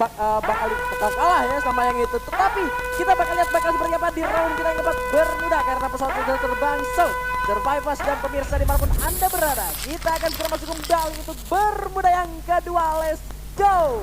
bakal kalah ya sama yang itu. Tetapi kita bakal lihat bakal seperti apa di round kita yang keempat Bermuda karena pesawat sudah terbang. So, Survivors dan pemirsa dimanapun Anda berada, kita akan segera masuk kembali untuk Bermuda yang kedua. Let's go!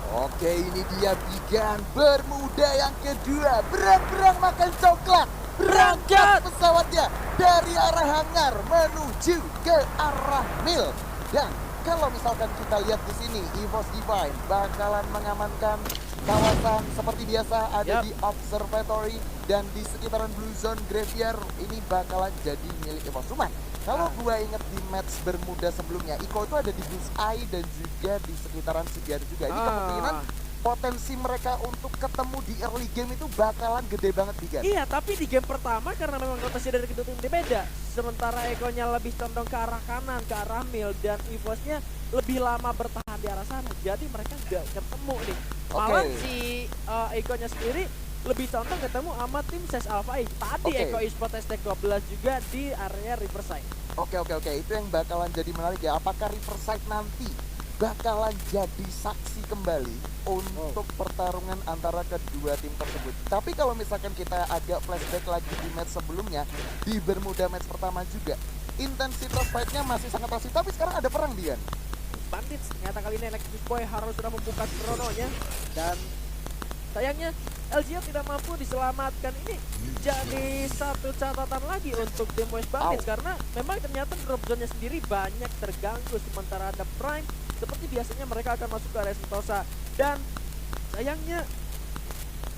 Oke, ini dia Bigan Bermuda yang kedua. Berang-berang makan coklat. Berangkat pesawatnya dari arah hangar menuju ke arah mil. Dan kalau misalkan kita lihat di sini, EVOS Divine bakalan mengamankan kawasan seperti biasa ada di observatory dan di sekitaran Blue Zone Graveyard ini bakalan jadi milik EVOS. Cuman kalau gue inget di match Bermuda sebelumnya, Iko itu ada di Bull's Eye dan juga di sekitaran Sidiar juga. Ini kemungkinan potensi mereka untuk ketemu di early game itu bakalan gede banget Bigan. Iya, tapi di game pertama karena memang rotasi dari kedua tim beda. Sementara Eko-nya lebih condong ke arah kanan, ke arah mil, dan EVOS-nya lebih lama bertahan di arah sana. Jadi mereka nggak ketemu nih. Malah si Eko-nya sendiri lebih condong ketemu sama tim SES Alpha. Tadi Eko Esports ST12 juga di area Riverside. Oke, itu yang bakalan jadi menarik ya. Apakah Riverside nanti bakalan jadi saksi kembali untuk pertarungan antara kedua tim tersebut. Tapi kalau misalkan kita agak flashback lagi di match sebelumnya, di Bermuda match pertama juga, intensitas fight-nya masih sangat asik, tapi sekarang ada perang Dian. Bandits, ternyata kali ini Electric Boy harus sudah membuka chrononya, dan sayangnya LGF tidak mampu diselamatkan. Ini jadi satu catatan lagi untuk tim West Bandits karena memang ternyata drop zone-nya sendiri banyak terganggu, sementara ada Prime seperti biasanya mereka akan masuk ke area Sentosa, dan sayangnya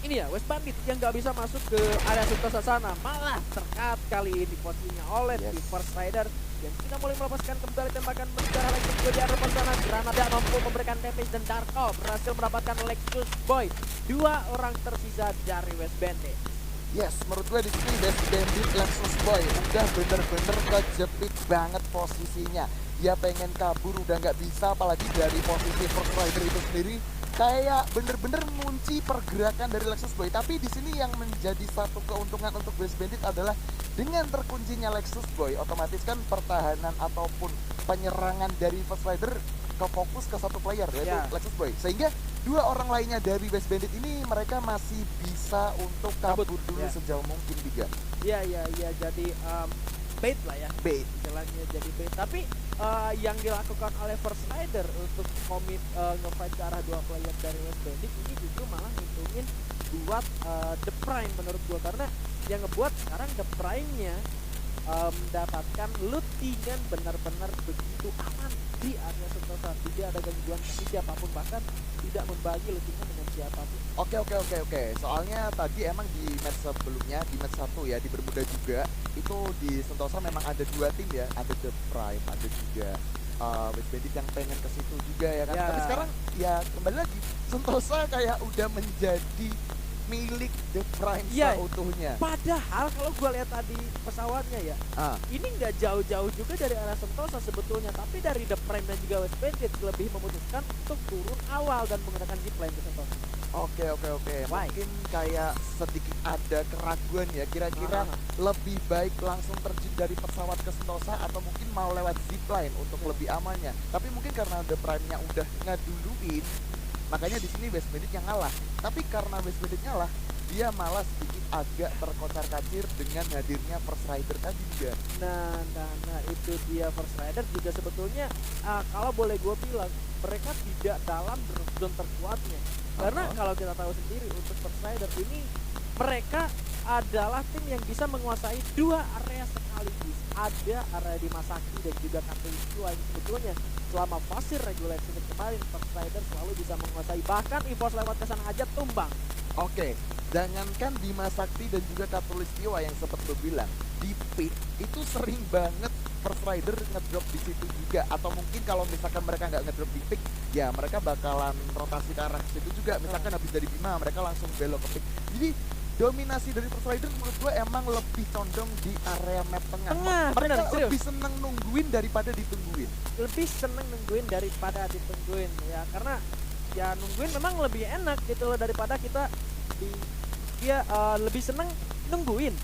ini ya West Bandits yang nggak bisa masuk ke area Sentosa sana, malah terkat kali ini posisinya oleh di First Rider yang sudah mulai melepaskan kembali tembakan mengejar Lexus Boy di arah sana. Granada mampu memberikan damage dan Darko berhasil mendapatkan Lexus Boy, dua orang tersisa dari West Bandits. Yes, menurut gue di sini West Bandits Lexus Boy udah bener-bener kejepit banget posisinya. Dia pengen kabur udah nggak bisa, apalagi dari posisi First Rider itu sendiri kayak bener-bener ngunci pergerakan dari Lexus Boy. Tapi di sini yang menjadi satu keuntungan untuk West Bandit adalah dengan terkuncinya Lexus Boy, otomatis kan pertahanan ataupun penyerangan dari First Rider ke fokus ke satu player yaitu Lexus Boy. Sehingga dua orang lainnya dari West Bandit ini mereka masih bisa untuk kabur dulu sejauh mungkin juga. Iya, jadi bait lah ya. Bait. Jalannya jadi bait. Tapi yang dilakukan oleh First Rider untuk komit nge-fight ke arah dua player dari West Bandit ini justru malah nguntungin buat The Prime menurut gua, karena yang ngebuat sekarang The Prime-nya mendapatkan lootingan benar-benar begitu aman di area Sentosa. Tidak ada gangguan dari siapapun, bahkan tidak membagi lootingan dengan siapapun. Oke. Soalnya tadi emang di match sebelumnya, di match 1 ya, di Bermuda juga, itu di Sentosa memang ada dua tim ya, ada The Prime, ada juga West Bandit yang pengen ke situ juga ya kan. Tapi sekarang ya kembali lagi, Sentosa kayak udah menjadi milik The Prime seutuhnya. Padahal kalau gue lihat tadi pesawatnya ya, ini nggak jauh-jauh juga dari arah Sentosa sebetulnya, tapi dari The Prime dan juga West Bandit lebih memutuskan untuk turun awal dan menggunakan zipline ke Sentosa. Oke. Mungkin kayak sedikit ada keraguan ya, kira-kira lebih baik langsung terjun dari pesawat ke Sentosa atau mungkin mau lewat zipline untuk lebih amannya. Tapi mungkin karena The Prime-nya udah ngeduluin, makanya di sini West Bandit yang ngalah. Tapi karena West Bandit ngalah, dia malah sedikit agak terkocar-kacir dengan hadirnya First Rider tadi juga. Nah itu dia. First Rider juga sebetulnya kalau boleh gue bilang mereka tidak dalam zone terkuatnya. Karena kalau kita tahu sendiri untuk First Rider ini mereka adalah tim yang bisa menguasai dua area sekaligus. Ada area di Masaki dan juga Katowice yang sebetulnya selama fase regular season kemarin First Rider selalu bisa menguasai, bahkan EVOS lewat ke sana aja tumbang. Oke, jangankan Bima Sakti dan juga Katulistiwa yang sempat lo bilang, di pit itu sering banget First Rider ngedrop di situ juga. Atau mungkin kalau misalkan mereka nggak ngedrop di pit, ya mereka bakalan rotasi ke arah situ juga. Misalkan habis dari Bima, mereka langsung belok ke pit. Jadi dominasi dari First Rider menurut gue emang lebih condong di area map tengah. Mereka lebih seneng nungguin daripada ditungguin. Lebih seneng nungguin daripada ditungguin ya, karena ya nungguin memang lebih enak gitu loh daripada kita dia lebih seneng nungguin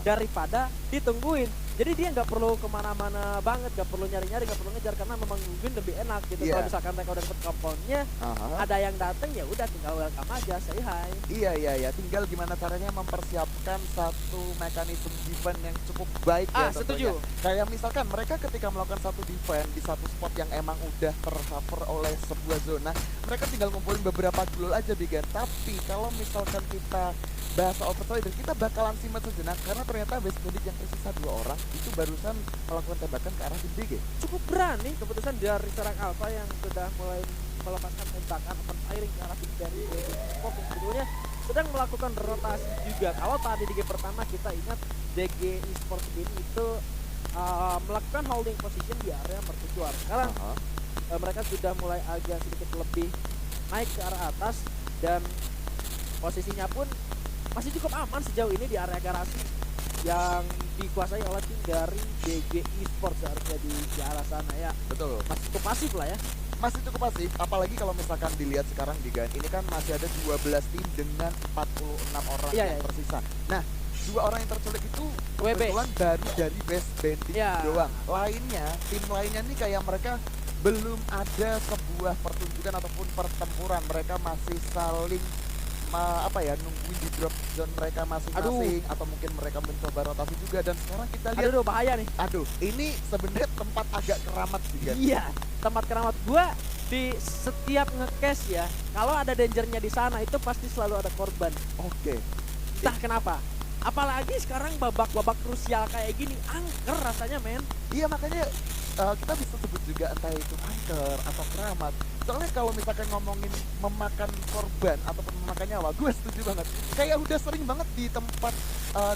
daripada ditungguin. Jadi dia nggak perlu kemana-mana banget, nggak perlu nyari-nyari, nggak perlu ngejar karena memang mungkin lebih enak gitu. Iya. Kalau misalkan mereka udah dapet komponnya, Aha. ada yang dateng ya udah tinggal welcome aja, say hi. Iya, tinggal gimana caranya mempersiapkan satu mekanisme defense yang cukup baik ya tentunya. Setuju. Kayak misalkan mereka ketika melakukan satu defense di satu spot yang emang udah tercover oleh sebuah zona, mereka tinggal ngumpulin beberapa glol aja Bigan. Tapi kalau misalkan kita bahasa overtrader, kita bakalan simak sejenak karena ternyata base bandit yang tersisa 2 orang itu barusan melakukan tembakan ke arah tim DG. Cukup berani keputusan dari serang Alpha yang sudah mulai melepaskan tembakan open firing ke arah tim dari Pop yang sebetulnya sedang melakukan rotasi juga. Kalau tadi di game pertama kita ingat DG Esports ini itu melakukan holding position di area mercusuar. Sekarang Aha. mereka sudah mulai agak sedikit lebih naik ke arah atas dan posisinya pun masih cukup aman sejauh ini di area garasi yang dikuasai oleh tim dari DG Esports seharusnya di arah sana ya. Betul. Masih cukup pasif lah ya. Masih cukup pasif, apalagi kalau misalkan dilihat sekarang di GAN ini kan masih ada 12 tim dengan 46 orang Iya, yang iya. tersisa. Nah, 2 orang yang terculik itu WB. kebetulan baru dari West Bandit Iya. doang. Lainnya, tim lainnya nih kayak mereka belum ada sebuah pertunjukan ataupun pertempuran. Mereka masih saling nungguin di drop zone mereka masing-masing atau mungkin mereka mencoba rotasi juga. Dan sekarang kita lihat, Aduh bahaya nih. ini sebenarnya tempat agak keramat sih kan. Iya, tempat keramat gua di setiap nge-cash ya. Kalau ada dangernya di sana itu pasti selalu ada korban. Oke. Entah kenapa. Apalagi sekarang babak-babak krusial kayak gini, angker rasanya men. Iya makanya kita bisa sebut juga entah itu angker atau keramat. Soalnya kalau misalkan ngomongin memakan korban ataupun memakan nyawa, gue setuju banget. Kayak udah sering banget di tempat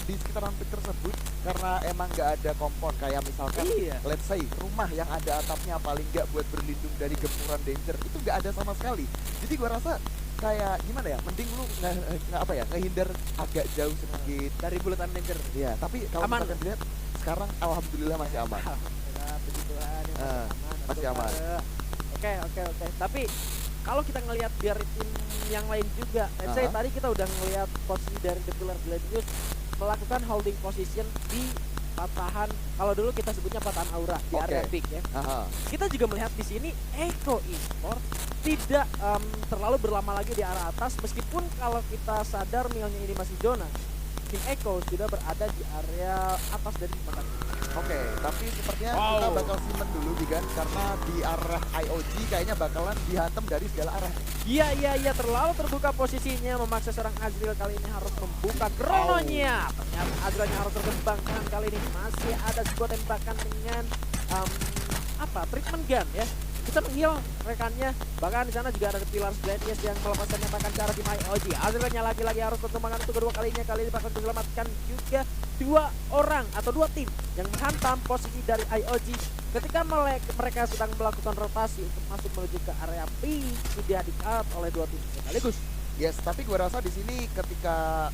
di sekitaran pit tersebut karena emang nggak ada kompon. Kayak misalkan, Iya. let's say rumah yang ada atapnya paling nggak buat berlindung dari gempuran danger itu nggak ada sama sekali. Jadi gue rasa kayak gimana ya, mending lu ngehindar agak jauh sedikit. Dari bulatan danger. Iya, tapi kalau Aman. misalkan dilihat sekarang alhamdulillah masih aman. Alhamdulillah, puji Tuhan, yang Ah, masih untuk aman. Oke. Tapi kalau kita ngelihat biar tim yang lain juga, let's say Aha. tadi kita udah ngelihat posisi dari The Pillar Gladius melakukan holding position di patahan, kalau dulu kita sebutnya patahan aura di Oke. area peak ya. Aha. Kita juga melihat di sini Echo Esports tidak terlalu berlama lagi di arah atas, meskipun kalau kita sadar milnya ini masih zona. Tim Echo sudah berada di area atas dari mana. Oke, tapi sepertinya Wow. kita bakal simpen dulu Bigan karena di arah IOG kayaknya bakalan dihantam dari segala arah. Iya, terlalu terbuka posisinya, memaksa serang Azril kali ini harus membuka krononya. Ternyata Azrilnya harus terkembangkan kali ini. Masih ada sebuah tembakan dengan treatment gun ya. Bisa menghil rekannya. Bahkan di sana juga ada Pillars Gladius yang melepaskan tembakan ke arah tim IOG. Azrilnya lagi-lagi harus perkembangan untuk kedua kalinya. Kali ini bakal diselamatkan juga 2 orang atau 2 tim yang menghantam posisi dari IOG ketika mereka sedang melakukan rotasi untuk masuk menuju ke area P. Sudah di-cut oleh 2 tim sekaligus. Yes, tapi gue rasa di sini ketika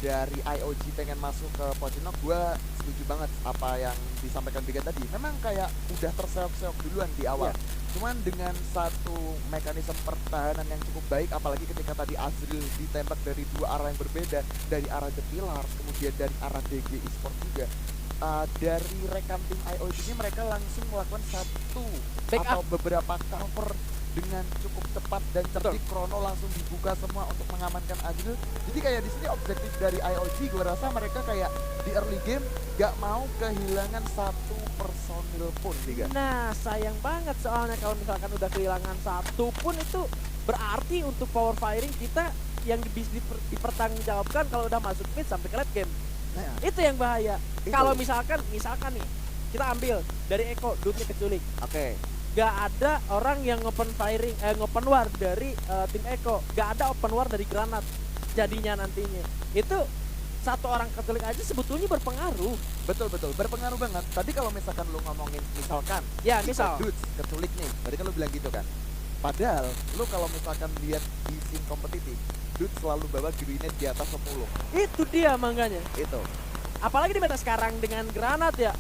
dari IOG pengen masuk ke Pocinok, gue setuju banget apa yang disampaikan Bigan tadi. Memang kayak udah terseok-seok duluan di awal. Cuman dengan satu mekanisme pertahanan yang cukup baik, apalagi ketika tadi Azril ditembak dari 2 arah yang berbeda, dari arah The Pillars, kemudian dari arah DG Esports juga. Dari rekan tim IOG ini mereka langsung melakukan satu Backup. atau beberapa cover dengan cukup tepat dan cerdik. Krono langsung dibuka semua untuk mengamankan Azril. Jadi kayak di sini objektif dari IOG, gue rasa mereka kayak di early game gak mau kehilangan 1 personil pun Liga. Nah, sayang banget soalnya kalau misalkan udah kehilangan 1 pun itu berarti untuk power firing kita yang bisa dipertanggungjawabkan kalau udah masuk mid sampai ke late game. Nah, Itu yang bahaya. Itu. Kalau misalkan nih kita ambil dari Eko duitnya keculik. oke. Gak ada orang yang open war dari tim Eko. Gak ada open war dari granat jadinya nantinya. Itu 1 orang keculik aja sebetulnya berpengaruh. Betul, berpengaruh banget. Tadi kalau misalkan lu ngomongin misalkan Ya, tipe misal. dudes keculik nih, tadi kan lu bilang gitu kan. Padahal lu kalau misalkan lihat di scene kompetitif, dudes selalu bawa grenade di atas 10. Itu dia makanya. Itu. Apalagi di meta sekarang dengan granat ya,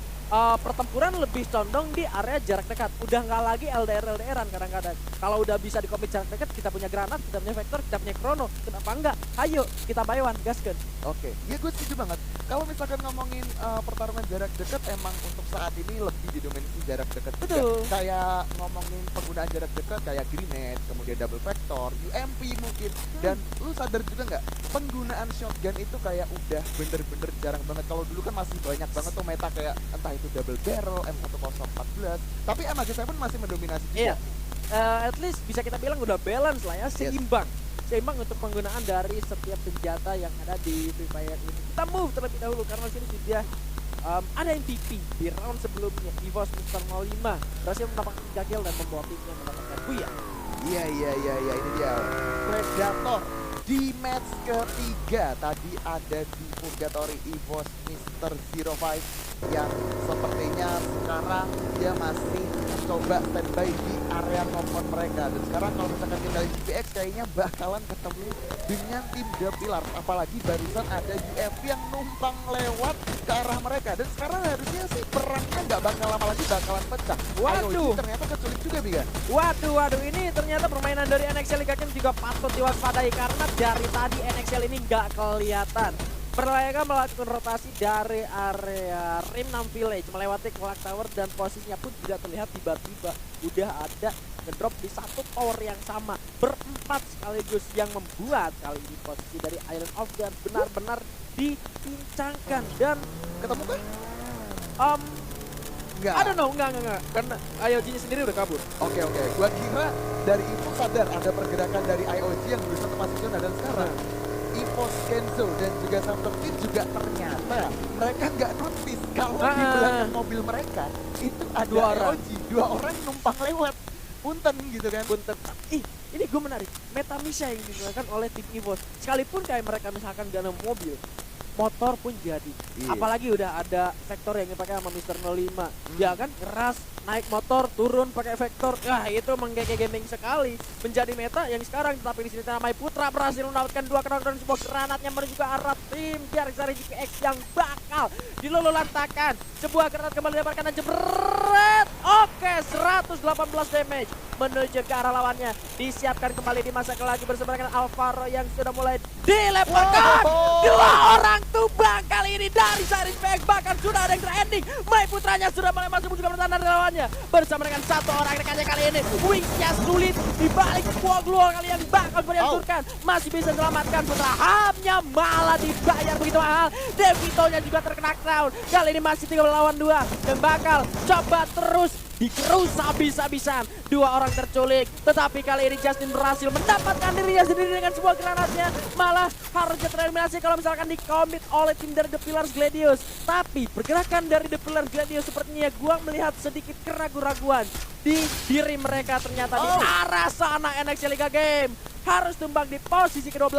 pertempuran lebih condong di area jarak dekat. Udah nggak lagi LDR-LDRan kadang-kadang. Kalau udah bisa di komit jarak dekat, kita punya granat, kita punya vektor, kita punya krono. Kenapa enggak? Ayo kita buy one, gaskan. Oke. Ya gue setuju banget. kalau misalkan ngomongin pertarungan jarak dekat, emang untuk saat ini lebih didominasi jarak dekat juga. Betul. Kayak ngomongin penggunaan jarak dekat kayak grenade, kemudian double vector, UMP mungkin. Dan lu sadar juga nggak, penggunaan shotgun itu kayak udah bener-bener jarang banget. Kalau dulu kan masih banyak banget tuh meta kayak entah itu double barrel, M1014, tapi MAG7 masih mendominasi juga. Iya. At least bisa kita bilang udah balance lah ya, seimbang. Seimbang untuk penggunaan dari setiap senjata yang ada di Free Fire ini. Kita move terlebih dahulu karena sini sudah ada MVP di round sebelumnya. EVOS Mr. 05 berhasil mendapatkan 3 kill dan membawa timnya mendapatkan buya. Iya, ini dia Predator di match ketiga. Tadi ada di Purgatory EVOS Mr. 05 yang sepertinya sekarang dia masih coba standby di area nomor mereka. Dan sekarang kalau misalkan kita lihat GPX kayaknya bakalan ketemu dengan tim The Pillar. Apalagi barusan ada UFP yang numpang lewat ke arah mereka. Dan sekarang harusnya sih perangnya nggak bakal lama lagi bakalan pecah. Waduh. IOG ternyata keculik juga, Biga. Waduh, ini ternyata permainan dari NXL Liga Game juga patut diwaspadai karena dari tadi NXL ini nggak kelihatan. Mereka melakukan rotasi dari area Rim 6 Village melewati Clock Tower dan posisinya pun tidak terlihat, tiba-tiba udah ada ngedrop di satu tower yang sama berempat sekaligus yang membuat kali ini posisi dari Island of Dan benar-benar dipincangkan dan Ketemu kan? I don't know, enggak. Karena IOG-nya sendiri udah kabur. Oke. Gua kira dari info sadar ada pergerakan dari IOG yang berusaha tepat zona, dan sekarang EVOS Kenzo dan juga Samtertin juga ternyata mereka nggak notice kalau di belakang mobil mereka itu ada IOG. Dua orang numpang lewat. Punten gitu kan. Punten. Ini gue menarik. Meta Misha yang digunakan oleh tim EVOS. Sekalipun kayak mereka misalkan gak ada mobil, motor pun jadi. Apalagi udah ada Vector yang dipakai sama Mr. 05. Ya kan keras, naik motor, turun pakai Vector. Itu menggege gaming sekali. Menjadi meta yang sekarang, tetapi di sini Tanamai Putra berhasil mendapatkan 2 knockdown dan sebuah granatnya menuju ke arah tim dari GPX yang bakal dilululantakan. Sebuah granat kembali dilemparkan dan jebret. Oke, 118 damage menuju ke arah lawannya. Disiapkan kembali di masa lagi bersama dengan Alvaro yang sudah mulai dilemparkan. Dua orang tumbang kali ini dari Saris PX, bahkan sudah ada yang terending. Mai Putranya sudah mulai masuk juga bertahan dari lawannya bersama dengan satu orang rekannya kali ini. Wingsnya sulit dibalik sebuah gluol kali yang bakal dihancurkan. Masih bisa selamatkan Putra, hamnya malah dibayar begitu mahal. Devitonya juga terkena crown. Kali ini masih 3 lawan 2 dan bakal coba terus dikerus habis-habisan. 2 orang terculik, tetapi kali ini Justin berhasil mendapatkan dirinya sendiri dengan sebuah granatnya. Malah harusnya tereliminasi kalau misalkan dikomit oleh tim dari The Pillars Gladius. Tapi pergerakan dari The Pillars Gladius sepertinya gua melihat sedikit keraguan-raguan di diri mereka. Ternyata di arah sana NXL Liga Game harus tumbang di posisi ke-12.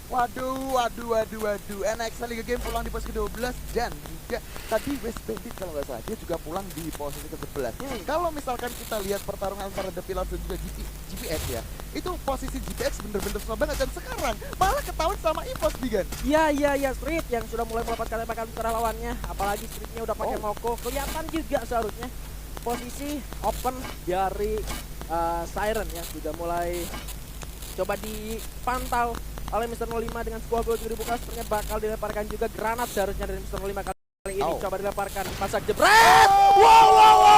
Waduh. NXL Liga Game pulang di posisi ke-12 dan juga tadi West Bandit kalau nggak salah dia juga pulang di posisi ke-11. Kalau misalkan kita lihat pertarungan antara The Pillars dan juga GPX ya, itu posisi GPX bener-bener susah banget dan sekarang malah ketahuan sama EVOS, Bigan. Iya, Street yang sudah mulai melepaskan tembakan ke arah lawannya, apalagi Streetnya udah pakai Moko. Kelihatan juga seharusnya posisi open dari Siren ya sudah mulai coba dipantau oleh Mr. 05 dengan sebuah gol juga dibuka. Sepertinya bakal dilemparkan juga granat seharusnya dari Mr. 05 kali ini. Coba dilemparkan, masak jebret. Wow.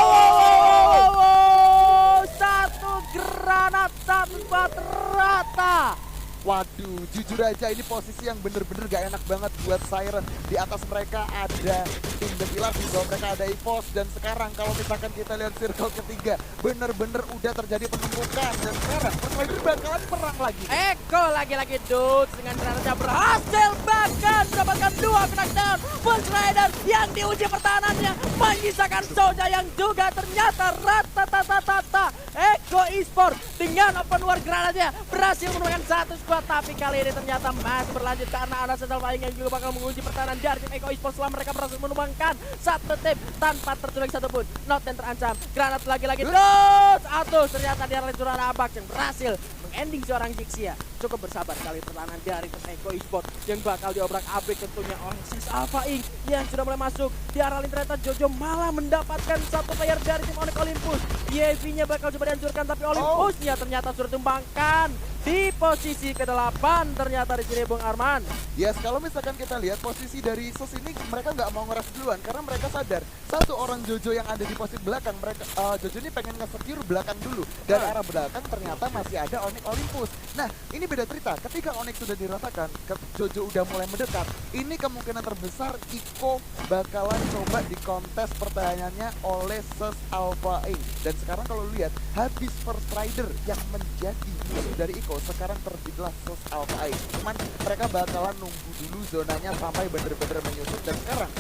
Satu granat, satu bat rata. Waduh, jujur aja ini posisi yang bener-bener gak enak banget buat Siren. Di atas mereka ada tim The Pillars, di bawah mereka ada EVOS. Dan sekarang kalau misalkan kita lihat circle ketiga, bener-bener udah terjadi penumpukan. Dan sekarang Persider bakalan perang lagi. Eko lagi-lagi Dudes dengan granatnya berhasil bahkan mendapatkan 2 knockdown. Persider yang diuji pertahanannya menyisakan Soja yang juga ternyata rata-tata. Eko Esport dengan open war granatnya berhasil menemukan 1 squad, tapi kali ini ternyata masih berlanjut karena ada Central Flying yang juga bakal menguji pertahanan dari tim Eko Esport setelah mereka berhasil menumbangkan satu tim tanpa terculik satupun. Not yang terancam, granat lagi-lagi Dudes. Ternyata dia Renzurana Abak yang berhasil mengending seorang Jixia. cukup bersabar kali pertahanan dari tim Eko Esport yang bakal diobrak-abrik tentunya oleh Sis Alpha Inc yang sudah mulai masuk. Di arah lini ternyata Jojo malah mendapatkan satu player dari tim Onyx Olympus. EV-nya bakal coba dihancurkan tapi Olympusnya ternyata sudah tumbangkan di posisi ke-8 ternyata di sini Bung Arman. Yes, kalau misalkan kita lihat posisi dari Sus ini mereka nggak mau ngeras duluan karena mereka sadar satu orang Jojo yang ada di posisi belakang mereka Jojo ini pengen nge-secure belakang dulu dan arah belakang ternyata masih ada Onyx Olympus. Nah ini beda cerita ketika Onyx sudah diratakan Jojo udah mulai mendekat ini kemungkinan terbesar Iko bakalan coba di kontes pertahanannya oleh Sus Alpha Inc. Dan sekarang kalau lihat habis First Rider yang menjadi musuh dari Iko sekarang terbitlah Sus Alpha Inc. Cuman mereka bakalan nunggu dulu zonanya sampai bener-bener menyusut dan sekarang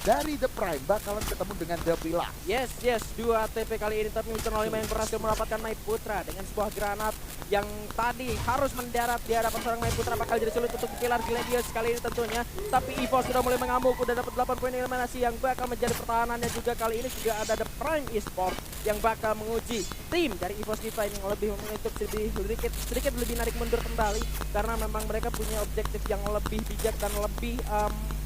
dari The Prime bakalan ketemu dengan The Pillar. Yes, 2 TP kali ini tapi Mr. 05 yang berhasil mendapatkan Night Putra dengan sebuah granat yang tadi harus mendarat di hadapan seorang Night Putra bakal jadi sulit untuk Pilar Gladius kali ini tentunya. Tapi Evo sudah mulai mengamuk, udah dapat 8 poin eliminasi yang bakal menjadi pertahanannya juga kali ini. Juga ada The Prime Esport yang bakal menguji tim dari EVOS Divine yang lebih untuk sedikit lebih narik mundur kembali karena memang mereka punya objektif yang lebih bijak dan lebih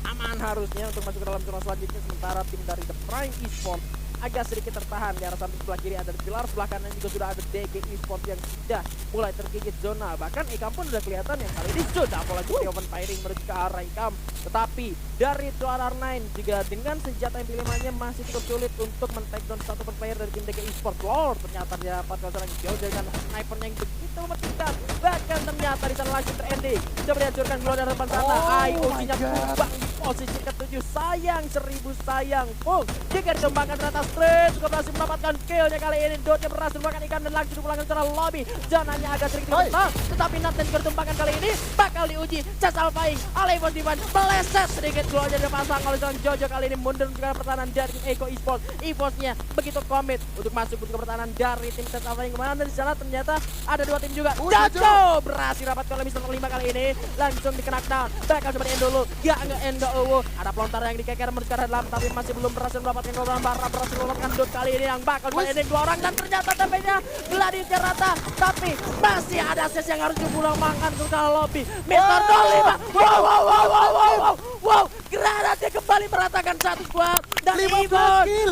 aman harusnya untuk masuk ke dalam zona selanjutnya. Sementara tim dari The Prime Esport agak sedikit tertahan di arah samping sebelah kiri ada Pilar, sebelah kanan juga sudah ada DG Esport yang sudah mulai tergigit zona. Bahkan Ikam pun sudah kelihatan yang kali ini sudah mulai open firing menuju ke arah Ikam. Tetapi dari RR9 juga dengan senjata MP5-nya masih cukup sulit untuk men-takedown satu player dari tim DG Esport. Lord ternyata dapat kawasan yang jauh dengan snipernya yang begitu mematikan. Bahkan ternyata di sana langsung terending. Coba dihancurkan keluar dari depan sana. IOG-nya kubang di posisi ke-7. Sayang, 1000 sayang. Pung, jika dikembangkan ternyata Straight juga berhasil mendapatkan killnya kali ini. Dotnya berhasil memakan ikan dan langsung dipulangkan secara lobby. Jananya agak sedikit dibentak, tetapi Nathan juga ditumpahkan kali ini bakal diuji. Chas Alpha Inc, EVOS Divine meleset sedikit keluarnya dari pasang oleh seorang Jojo kali ini mundur juga pertahanan dari tim Eko Esport. EVOS-nya begitu komit untuk masuk ke pertahanan dari tim Chas Alpha Inc. Kemana di sana ternyata ada 2 tim juga. Jojo berhasil dapat oleh Mr. 05 kali ini langsung dikenak down. Bakal coba di-end dulu. Gak nge-end gak ada pelontar yang dikeker menuju ke arah dalam tapi masih belum berhasil mendapatkan korban. Barra berhasil mendapatkan dot kali ini yang bakal ending 2 orang dan ternyata TP-nya Gladiusnya rata tapi masih ada ses yang harus dipulang makan ke dalam lobby. Mr. 05 wow granatnya kembali meratakan satu squad dan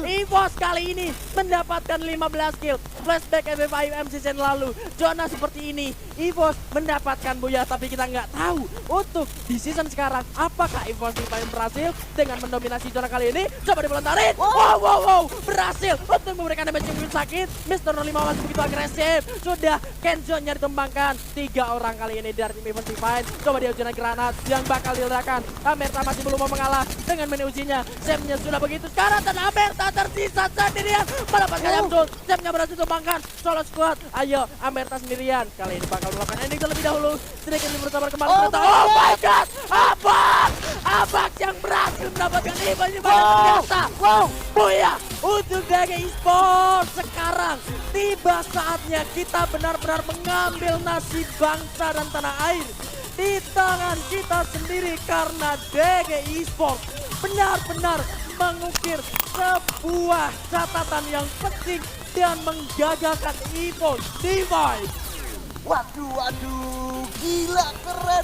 EVOS kali ini mendapatkan 15 kill. Flashback FF5M season lalu zona seperti ini EVOS mendapatkan buya tapi kita nggak tahu untuk di season sekarang apakah EVOS Divine berhasil dengan mendominasi zona kali ini. Coba dipelontarin. Wow berhasil untuk memberikan damage yang begitu sakit. Mr. 05 masih begitu agresif. Sudah Kenzone-nya ditembangkan 3 orang kali ini dari tim EVOS Divine. Coba dia ujian granat yang bakal diledakan. Amerta masih belum mau mengalah dengan menu ujinya. Sam-nya sudah begitu sekarang dan Amerta tersisa sendirian mendapatkan Yamsul. Sam-nya berhasil ditumbangkan solo squad. Ayo Amerta sendirian kali ini bakal melakukan ending terlebih dahulu. Sedikit lebih bersabar kembali. Oh my god, Abax yang berhasil mendapatkan EVOS Divine ternyata. Buya untuk DG Esport. Sekarang tiba saatnya kita benar-benar mengambil nasib bangsa dan tanah air di tangan kita sendiri karena DG Esport benar-benar mengukir sebuah catatan yang penting dan menggagalkan EVOS Divine. Waduh, gila keren